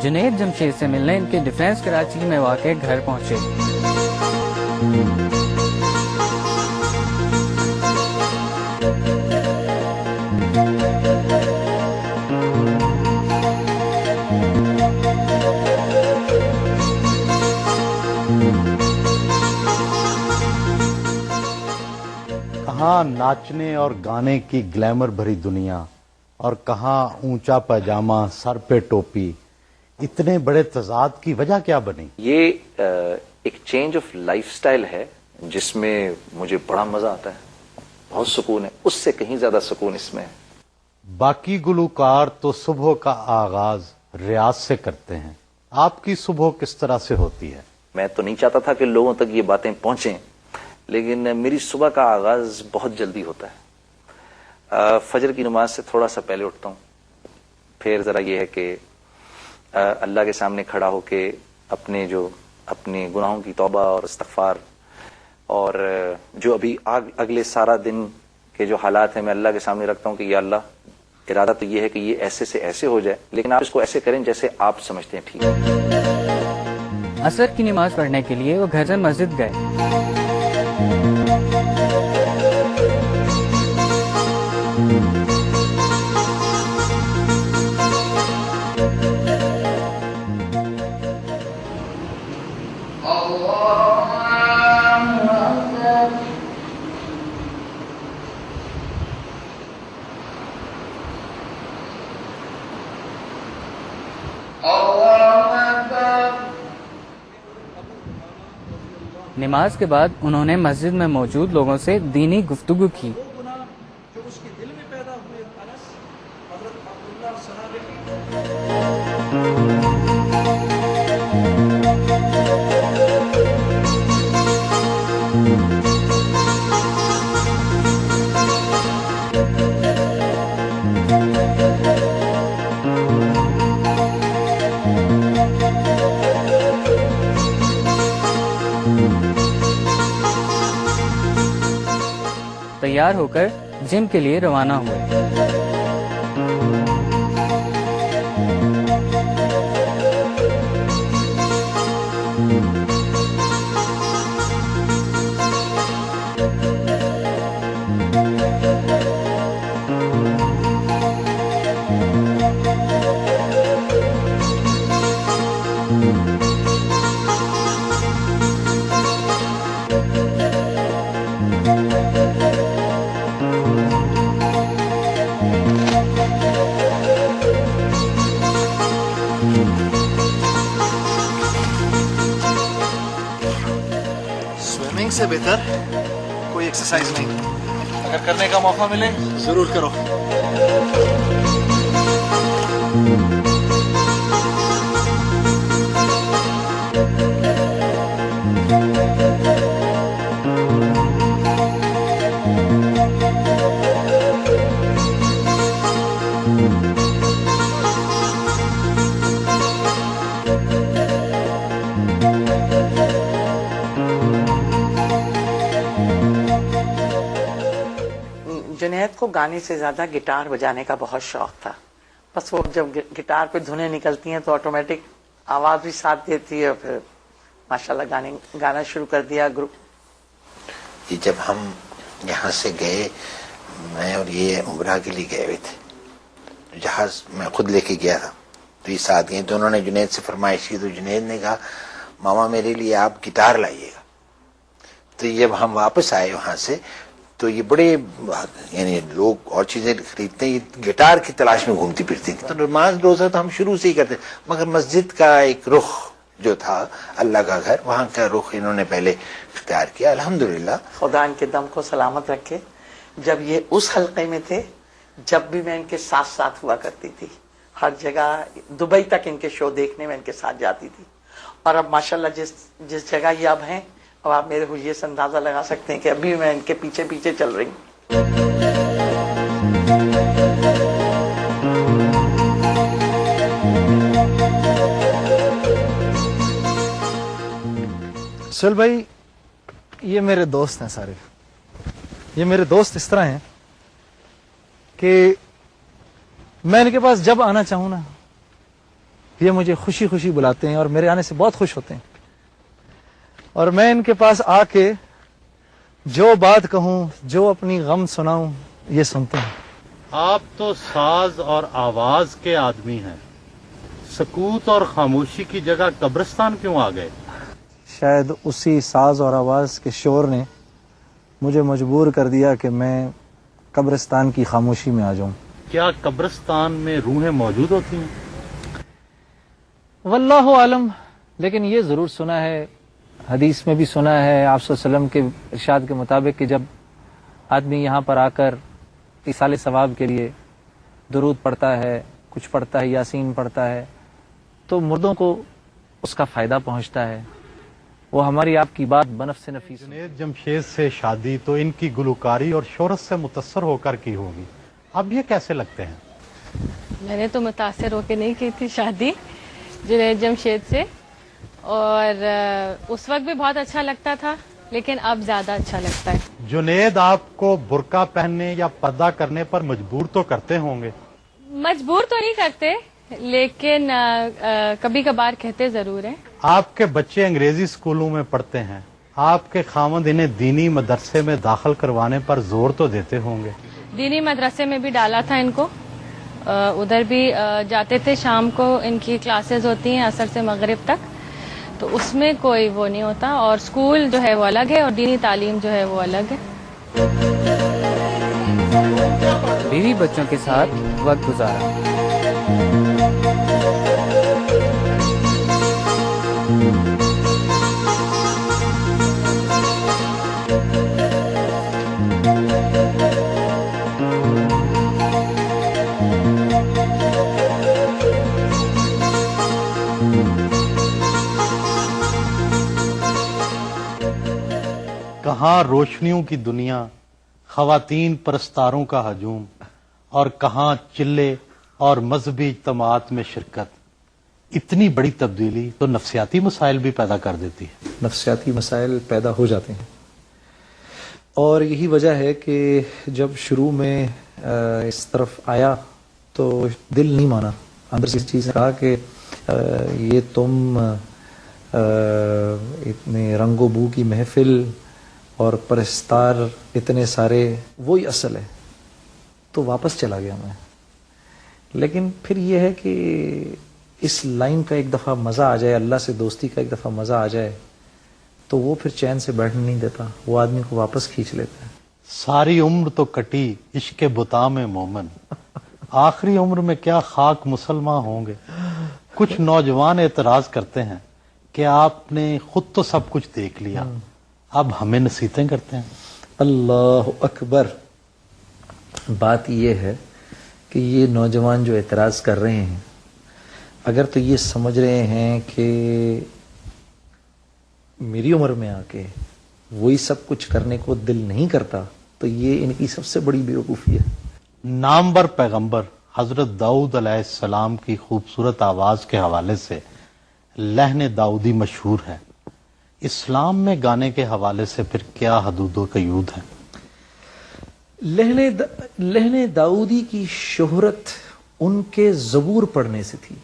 جنید جمشید سے ملنے ان کے ڈیفنس کراچی میں واقع گھر پہنچے۔ کہاں ناچنے اور گانے کی گلیمر بھری دنیا، اور کہاں اونچا پاجامہ سر پہ ٹوپی، اتنے بڑے تضاد کی وجہ کیا بنی؟ یہ ایک چینج آف لائف سٹائل ہے جس میں مجھے بڑا مزہ آتا ہے، بہت سکون ہے، اس سے کہیں زیادہ سکون اس میں ہے۔ باقی گلوکار تو صبح کا آغاز ریاض سے کرتے ہیں، آپ کی صبح کس طرح سے ہوتی ہے؟ میں تو نہیں چاہتا تھا کہ لوگوں تک یہ باتیں پہنچیں، لیکن میری صبح کا آغاز بہت جلدی ہوتا ہے۔ فجر کی نماز سے تھوڑا سا پہلے اٹھتا ہوں، پھر ذرا یہ ہے کہ اللہ کے سامنے کھڑا ہو کے اپنے گناہوں کی توبہ اور استغفار، اور جو ابھی اگلے سارا دن کے جو حالات ہیں میں اللہ کے سامنے رکھتا ہوں کہ یا اللہ، ارادہ تو یہ ہے کہ یہ ایسے سے ایسے ہو جائے، لیکن آپ اس کو ایسے کریں جیسے آپ سمجھتے ہیں ٹھیک ہے۔ عصر کی نماز پڑھنے کے لیے وہ گھر سے مسجد گئے۔ نماز کے بعد انہوں نے مسجد میں موجود لوگوں سے دینی گفتگو کی۔ جو اس کے دل میں پیدا ہوئے انس حضرت عبداللہ صحابی تیار ہو کر جم کے لیے روانہ ہوئے۔ سوئمنگ سے بہتر کوئی ایکسرسائز نہیں، اگر کرنے کا موقع ملے ضرور کرو۔ جنید کو گانے سے زیادہ گٹار بجانے کا بہت شوق تھا، بس وہ جب گٹار پہ دھنیں نکلتی ہیں تو آٹومیٹک آواز بھی ساتھ دیتی ہے، پھر ماشاءاللہ گانا شروع کر دیا گروپ۔ جب ہم یہاں سے گئے، میں اور یہ عمرہ کے لیے گئے ہوئے تھے، جہاز میں خود لے کے گیا تھا، تو یہ ساتھ گئے، تو انہوں نے جنید سے فرمائش کی، تو جنید نے کہا ماما میرے لیے آپ گٹار لائیے گا۔ تو جب ہم واپس آئے وہاں سے تو یہ بڑے یعنی لوگ اور چیزیں خریدتے ہیں، یہ گٹار کی تلاش میں گھومتی پھرتی تھی۔ تو نماز روزہ تو ہم شروع سے ہی کرتے، مگر مسجد کا ایک رخ جو تھا، اللہ کا گھر، وہاں کا رخ انہوں نے پہلے اختیار کیا۔ الحمدللہ خدا ان کے دم کو سلامت رکھے۔ جب یہ اس حلقے میں تھے، جب بھی میں ان کے ساتھ ساتھ ہوا کرتی تھی، ہر جگہ دبئی تک ان کے شو دیکھنے میں ان کے ساتھ جاتی تھی، اور اب ماشاءاللہ جس جگہ یہ اب ہیں، اب آپ میرے حلیے سے اندازہ لگا سکتے ہیں کہ ابھی میں ان کے پیچھے پیچھے چل رہی ہوں۔ سہیل بھائی، یہ میرے دوست ہیں سارے، یہ میرے دوست اس طرح ہیں کہ میں ان کے پاس جب آنا چاہوں نا یہ مجھے خوشی خوشی بلاتے ہیں اور میرے آنے سے بہت خوش ہوتے ہیں، اور میں ان کے پاس آ کے جو بات کہوں، جو اپنی غم سناؤں، یہ سنتے ہیں۔ آپ تو ساز اور آواز کے آدمی ہیں، سکوت اور خاموشی کی جگہ قبرستان کیوں آ گئے؟ شاید اسی ساز اور آواز کے شور نے مجھے مجبور کر دیا کہ میں قبرستان کی خاموشی میں آ جاؤں۔ کیا قبرستان میں روحیں موجود ہوتی ہیں؟ واللہ عالم، لیکن یہ ضرور سنا ہے، حدیث میں بھی سنا ہے آپ صلی اللہ علیہ وسلم کے ارشاد کے مطابق کہ جب آدمی یہاں پر آ کر ایصال ثواب کے لیے درود پڑھتا ہے، کچھ پڑھتا ہے، یاسین پڑھتا ہے، تو مردوں کو اس کا فائدہ پہنچتا ہے۔ وہ ہماری آپ کی بات بنفس نفیس۔ جنید جمشید سے شادی تو ان کی گلوکاری اور شہرت سے متاثر ہو کر کی ہوگی، اب یہ کیسے لگتے ہیں؟ میں نے تو متاثر ہو کے نہیں کی تھی شادی جنید جمشید سے، اور اس وقت بھی بہت اچھا لگتا تھا، لیکن اب زیادہ اچھا لگتا ہے۔ جنید آپ کو برقع پہننے یا پردہ کرنے پر مجبور تو کرتے ہوں گے؟ مجبور تو نہیں کرتے، لیکن کبھی کبھار کہتے ضرور ہیں۔ آپ کے بچے انگریزی اسکولوں میں پڑھتے ہیں، آپ کے خاوند انہیں دینی مدرسے میں داخل کروانے پر زور تو دیتے ہوں گے؟ دینی مدرسے میں بھی ڈالا تھا ان کو، ادھر بھی جاتے تھے، شام کو ان کی کلاسز ہوتی ہیں عصر سے مغرب تک، تو اس میں کوئی وہ نہیں ہوتا، اور اسکول جو ہے وہ الگ ہے اور دینی تعلیم جو ہے وہ الگ ہے۔ بیوی بچوں کے ساتھ وقت گزارا۔ کہاں روشنیوں کی دنیا، خواتین پرستاروں کا ہجوم، اور کہاں چلے اور مذہبی اجتماعات میں شرکت۔ اتنی بڑی تبدیلی تو نفسیاتی مسائل بھی پیدا کر دیتی ہے۔ نفسیاتی مسائل پیدا ہو جاتے ہیں، اور یہی وجہ ہے کہ جب شروع میں اس طرف آیا تو دل نہیں مانا، اندر سے اس چیز نے کہا کہ یہ تم اتنے رنگ و بو کی محفل اور پرستار اتنے سارے، وہی اصل ہے، تو واپس چلا گیا میں۔ لیکن پھر یہ ہے کہ اس لائن کا ایک دفعہ مزہ آ جائے، اللہ سے دوستی کا ایک دفعہ مزہ آ جائے، تو وہ پھر چین سے بیٹھنے نہیں دیتا، وہ آدمی کو واپس کھینچ لیتا ہے۔ ساری عمر تو کٹی عشق بتا میں مومن، آخری عمر میں کیا خاک مسلمان ہوں گے۔ کچھ نوجوان اعتراض کرتے ہیں کہ آپ نے خود تو سب کچھ دیکھ لیا، اب ہمیں نصیحتیں کرتے ہیں۔ اللہ اکبر۔ بات یہ ہے کہ یہ نوجوان جو اعتراض کر رہے ہیں، اگر تو یہ سمجھ رہے ہیں کہ میری عمر میں آ کے وہی سب کچھ کرنے کو دل نہیں کرتا، تو یہ ان کی سب سے بڑی بیوقوفی ہے۔ نامور پیغمبر حضرت داؤد علیہ السلام کی خوبصورت آواز کے حوالے سے لحن داؤدی مشہور ہے، اسلام میں گانے کے حوالے سے پھر کیا حدود و قیود ہیں؟ لہن داؤدی کی شہرت ان کے زبور پڑھنے سے تھی۔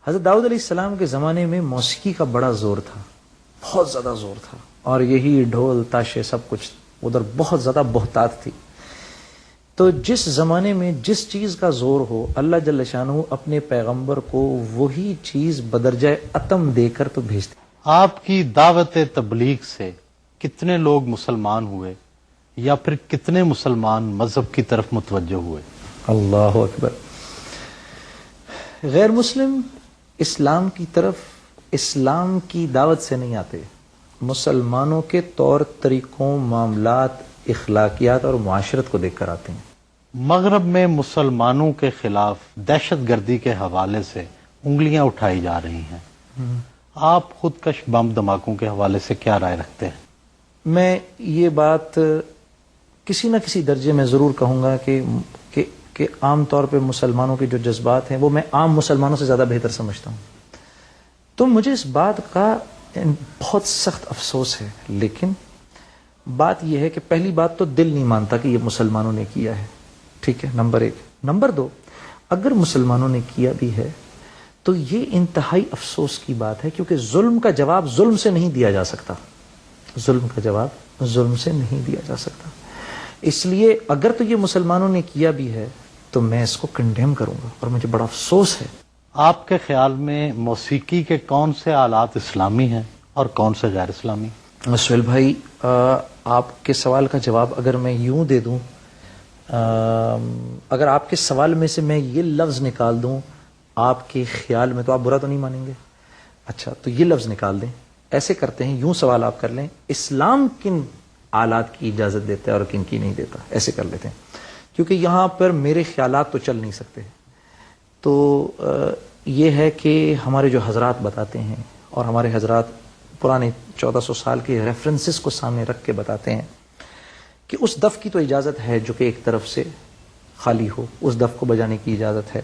حضرت داؤد علیہ السلام کے زمانے میں موسیقی کا بڑا زور تھا، بہت زیادہ زور تھا، اور یہی ڈھول تاشے سب کچھ، ادھر بہت زیادہ بہتات تھی۔ تو جس زمانے میں جس چیز کا زور ہو، اللہ جل شانہ اپنے پیغمبر کو وہی چیز بدرجہ اتم دے کر تو بھیجتے۔ آپ کی دعوت تبلیغ سے کتنے لوگ مسلمان ہوئے، یا پھر کتنے مسلمان مذہب کی طرف متوجہ ہوئے؟ اللہ اکبر۔ غیر مسلم اسلام کی طرف اسلام کی دعوت سے نہیں آتے، مسلمانوں کے طور طریقوں، معاملات، اخلاقیات اور معاشرت کو دیکھ کر آتے ہیں۔ مغرب میں مسلمانوں کے خلاف دہشت گردی کے حوالے سے انگلیاں اٹھائی جا رہی ہیں، آپ خودکش بم دھماکوں کے حوالے سے کیا رائے رکھتے ہیں؟ میں یہ بات کسی نہ کسی درجے میں ضرور کہوں گا کہ عام طور پہ مسلمانوں کے جو جذبات ہیں وہ میں عام مسلمانوں سے زیادہ بہتر سمجھتا ہوں۔ تو مجھے اس بات کا بہت سخت افسوس ہے، لیکن بات یہ ہے کہ پہلی بات تو دل نہیں مانتا کہ یہ مسلمانوں نے کیا ہے، ٹھیک ہے، نمبر 1. نمبر 2، اگر مسلمانوں نے کیا بھی ہے تو یہ انتہائی افسوس کی بات ہے، کیونکہ ظلم کا جواب ظلم سے نہیں دیا جا سکتا. ظلم کا جواب ظلم سے نہیں دیا جا سکتا. اس لیے اگر تو یہ مسلمانوں نے کیا بھی ہے تو میں اس کو کنڈیم کروں گا، اور مجھے بڑا افسوس ہے. آپ کے خیال میں موسیقی کے کون سے آلات اسلامی ہیں اور کون سے غیر اسلامی؟ سہیل بھائی، آپ کے سوال کا جواب اگر میں یوں دے دوں، اگر آپ کے سوال میں سے میں یہ لفظ نکال دوں آپ کے خیال میں، تو آپ برا تو نہیں مانیں گے؟ اچھا، تو یہ لفظ نکال دیں. ایسے کرتے ہیں، یوں سوال آپ کر لیں، اسلام کن آلات کی اجازت دیتا ہے اور کن کی نہیں دیتا، ایسے کر لیتے ہیں، کیونکہ یہاں پر میرے خیالات تو چل نہیں سکتے. تو یہ ہے کہ ہمارے جو حضرات بتاتے ہیں، اور ہمارے حضرات پرانے 1400 سال کے ریفرنسز کو سامنے رکھ کے بتاتے ہیں کہ اس دف کی تو اجازت ہے جو کہ ایک طرف سے خالی ہو، اس دف کو بجانے کی اجازت ہے.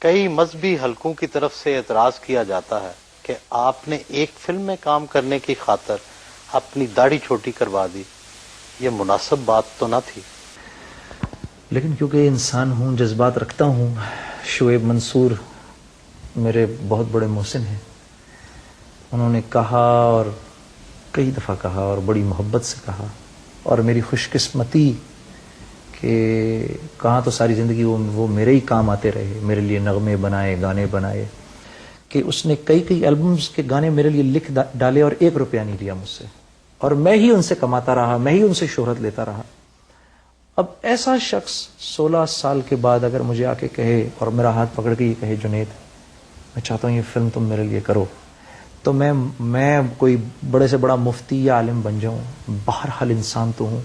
کئی مذہبی حلقوں کی طرف سے اعتراض کیا جاتا ہے کہ آپ نے ایک فلم میں کام کرنے کی خاطر اپنی داڑھی چھوٹی کروا دی. یہ مناسب بات تو نہ تھی. لیکن کیونکہ انسان ہوں، جذبات رکھتا ہوں. شعیب منصور میرے بہت بڑے محسن ہیں، انہوں نے کہا اور کئی دفعہ کہا اور بڑی محبت سے کہا، اور میری خوش قسمتی کہ کہاں تو ساری زندگی وہ میرے ہی کام آتے رہے، میرے لیے نغمے بنائے، گانے بنائے، کہ اس نے کئی البمز کے گانے میرے لیے لکھ ڈالے اور 1 روپیہ نہیں لیا مجھ سے، اور میں ہی ان سے کماتا رہا، میں ہی ان سے شہرت لیتا رہا. اب ایسا شخص 16 سال کے بعد اگر مجھے آ کے کہے اور میرا ہاتھ پکڑ کے یہ کہے جنید میں چاہتا ہوں یہ فلم تم میرے لیے کرو، تو میں کوئی بڑے سے بڑا مفتی یا عالم بن جاؤں؟ بہرحال انسان تو ہوں.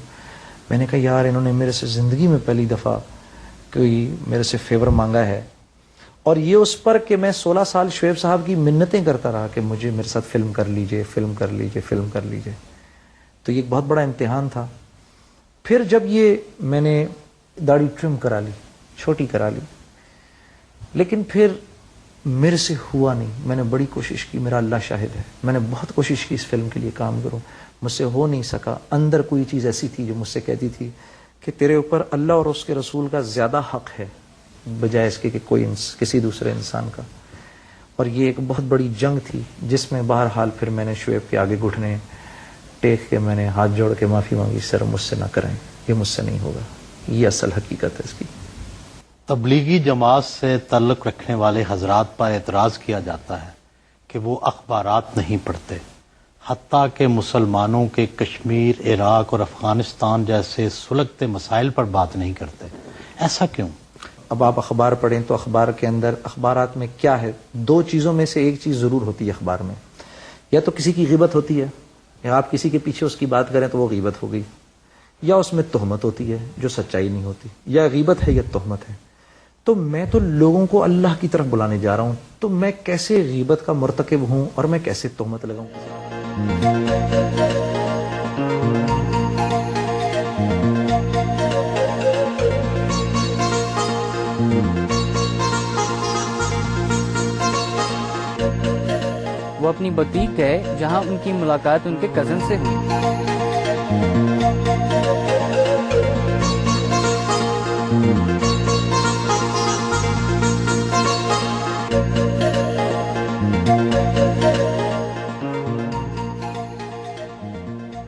میں نے کہا یار انہوں نے میرے سے زندگی میں پہلی دفعہ کوئی میرے سے فیور مانگا ہے، اور یہ اس پر کہ میں 16 سال شعیب صاحب کی منتیں کرتا رہا کہ مجھے میرے ساتھ فلم کر لیجئے، فلم کر لیجئے، فلم کر لیجئے. تو یہ ایک بہت بڑا امتحان تھا. پھر جب یہ میں نے داڑھی ٹرم کرا لی، چھوٹی کرا لی، لیکن پھر میرے سے ہوا نہیں. میں نے بڑی کوشش کی، میرا اللہ شاہد ہے، میں نے بہت کوشش کی اس فلم کے لیے کام کروں، مجھ سے ہو نہیں سکا. اندر کوئی چیز ایسی تھی جو مجھ سے کہتی تھی کہ تیرے اوپر اللہ اور اس کے رسول کا زیادہ حق ہے بجائے اس کے کہ کسی دوسرے انسان کا. اور یہ ایک بہت بڑی جنگ تھی جس میں بہرحال پھر میں نے شعیب کے آگے گھٹنے ٹیک کے میں نے ہاتھ جوڑ کے معافی مانگی، سر مجھ سے نہ کریں، یہ مجھ سے نہیں ہوگا. یہ اصل حقیقت ہے اس کی. تبلیغی جماعت سے تعلق رکھنے والے حضرات پر اعتراض کیا جاتا ہے کہ وہ اخبارات نہیں پڑھتے، حتیٰ کہ مسلمانوں کے کشمیر، عراق اور افغانستان جیسے سلگتے مسائل پر بات نہیں کرتے. ایسا کیوں؟ اب آپ اخبار پڑھیں تو اخبار کے اندر، اخبارات میں کیا ہے، 2 چیزوں میں سے ایک چیز ضرور ہوتی ہے اخبار میں. یا تو کسی کی غیبت ہوتی ہے، یا آپ کسی کے پیچھے اس کی بات کریں تو وہ غیبت ہو گئی، یا اس میں تہمت ہوتی ہے جو سچائی نہیں ہوتی. یا غیبت ہے یا تہمت ہے. تو میں تو لوگوں کو اللہ کی طرف بلانے جا رہا ہوں، تو میں کیسے غیبت کا مرتکب ہوں اور میں کیسے تہمت لگاؤں؟ وہ اپنی بوتیک گئے جہاں ان کی ملاقات ان کے کزن سے ہوئی.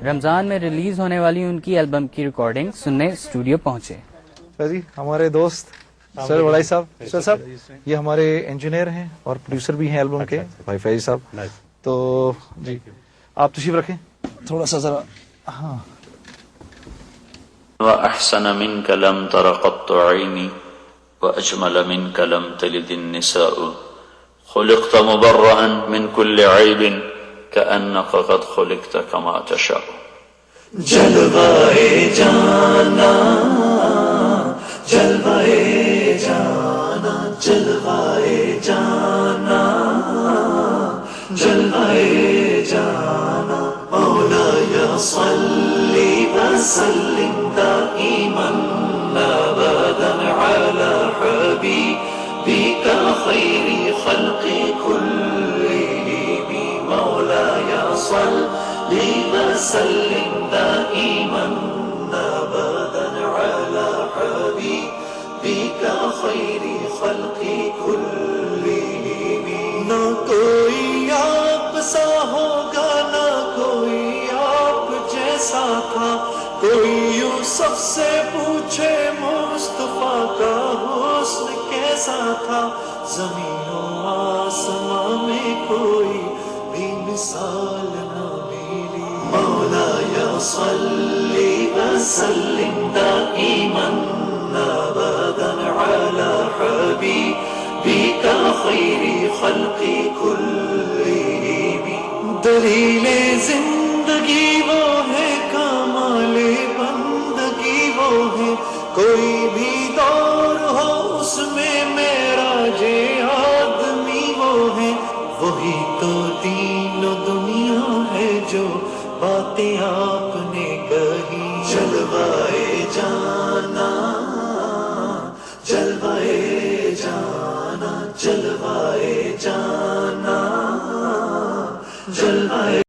رمضان میں ریلیز ہونے والی ان کی البم کی ریکارڈنگ سننے اسٹوڈیو پہنچے. جی ہمارے دوست سر ولائی صاحب، سر صاحب یہ ہمارے انجینئر ہیں اور پروڈیوسر بھی ہیں البم کے، بھائی فیض صاحب. تو جی آپ تشریف رکھیں تھوڑا سا ذرا. ہاں. وأحسن منك لم تر قط عيني وأجمل منك لم تلد النساء خلقت مبرأ من كل عيب كأنك قد خلقت كما تشاء. جلوائے جانا جلوائے جانا جلوائے جانا جلوائے جانا مولاي صل وسلم دائما ابدا على حبيبك خير خلق كلهم مولاي صل وسلم دائما ابدا على حبيبك خير خلق كلهم نہ کوئی آپ سا ہوگا نہ کوئی آپ جیسا تھا کوئی یوسف سے پوچھے مصطفیٰ کا حسن کیسا تھا زمین و آسمان میں کوئی بھی مثال نہ ملی مولاي صل وسلم دائما ابدا على حبيبك خير خلق كلهم دلیل زندگی وہ ہے کمال بندگی وہ ہے کوئی بھی دور ہو اس میں معراج آدمی وہ ہے وہی تو دین و دنیا ہے جو باتیں آپ نے کہی جلوائے جانا جلوائے جانا جلوائے جانا جلوائے